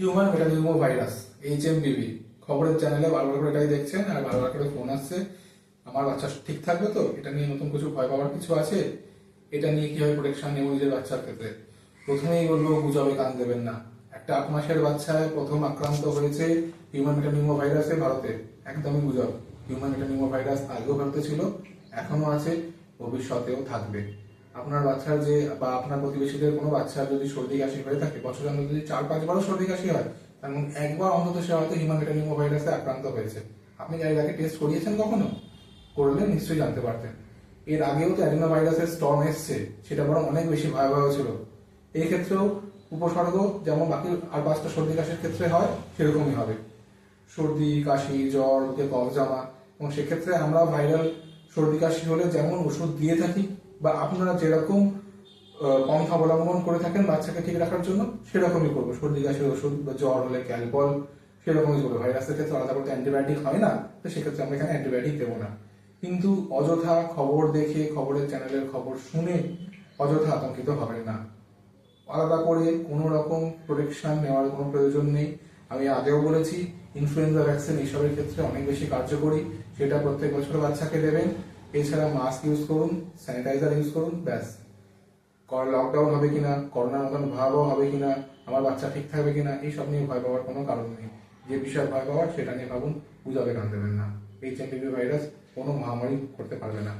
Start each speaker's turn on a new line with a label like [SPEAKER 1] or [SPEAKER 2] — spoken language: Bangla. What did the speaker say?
[SPEAKER 1] হিউম্যান মেটানিউমো ভাইরাস HMPV খবরের চ্যানেলে বারবার করে এটাই দেখছেন আর বারবার করে ফোন আসছে। আমার বাচ্চা ঠিক থাকবে তো? এটা নিয়ে নতুন কিছু ভয় পাওয়ার কিছু আছে? এটা নিয়ে কিভাবে প্রোটেকশন নেব নিজের বাচ্চার ক্ষেত্রে? প্রথমেই বলবো, গুজবে কান দেবেন না। একটা 8 মাসের বাচ্চায় প্রথম আক্রান্ত হয়েছে হিউম্যান মেটানিউমো ভাইরাসে ভারতে, একদমই গুজব। হিউম্যান মেটানিউমো ভাইরাস আগেও ভারতে ছিল, এখনো আছে, ভবিষ্যতেও থাকবে। আপনার বাচ্চার যে বা আপনার প্রতিবেশীদের কোনো বাচ্চার যদি সর্দি কাশি হয়ে থাকে, বছরে অন্তত যদি 4-5 বারও সর্দি কাশি হয়, তার মধ্যে একবার অন্তত সে হয়তো হিউম্যান মেটানিউমো ভাইরাসে আক্রান্ত হয়েছে। আপনি এর আগে টেস্ট করিয়েছেন কখনো? করলে নিশ্চয়ই জানতে পারতেন। এর আগেও তো অ্যাডিনো ভাইরাসের স্টর্ম এসছে, সেটা বরং অনেক বেশি ভয়াবহ ছিল। এই ক্ষেত্রেও উপসর্গ যেমন বাকি আর 5টা সর্দি কাশির ক্ষেত্রে হয় সেরকমই হবে। সর্দি কাশি জ্বর, বুকে কফ জমা, এবং সেক্ষেত্রে আমরা ভাইরাল সর্দি কাশি হলে যেমন ওষুধ দিয়ে থাকি বা আপনারা যেরকম পন্থা অবলম্বন করে থাকেন বাচ্চাকে ঠিক রাখার জন্য, সেরকমই করবো। সর্দি কাশির ওষুধ বা জ্বর হলে ক্যালপল, সেরকমই করবো। ভাইরাসের ক্ষেত্রে আলাদা করতে অ্যান্টিবায়োটিক হয় না, তো সেক্ষেত্রে আমরা এখানে অ্যান্টিবায়োটিক দেবো না। কিন্তু অযথা খবর দেখে, খবরের চ্যানেলের খবর শুনে অযথা আতঙ্কিত হবেন না। আলাদা করে কোনো রকম প্রোটেকশন নেওয়ার কোনো প্রয়োজন নেই। আমি আগেও বলেছি, ইনফ্লুয়েঞ্জা ভ্যাকসিন এইসবের ক্ষেত্রে অনেক বেশি কার্যকরী, সেটা প্রত্যেক বছর বাচ্চাকে দেবেন। এছাড়া মাস্ক ইউজ করুন, স্যানিটাইজার ইউজ করুন, ব্যাস। লকডাউন হবে কিনা, করোনার মতন ভয়াবহ হবে কিনা, আমার বাচ্চা ঠিক থাকবে কিনা, এইসব নিয়ে ভয় পাওয়ার কোনো কারণ নেই। যে বিষয়ে ভয় পাওয়ার সেটা নিয়ে ভাবুন, গুজবে কান দেবেন না। HMPV ভাইরাস কোনো মহামারী করতে পারবে না।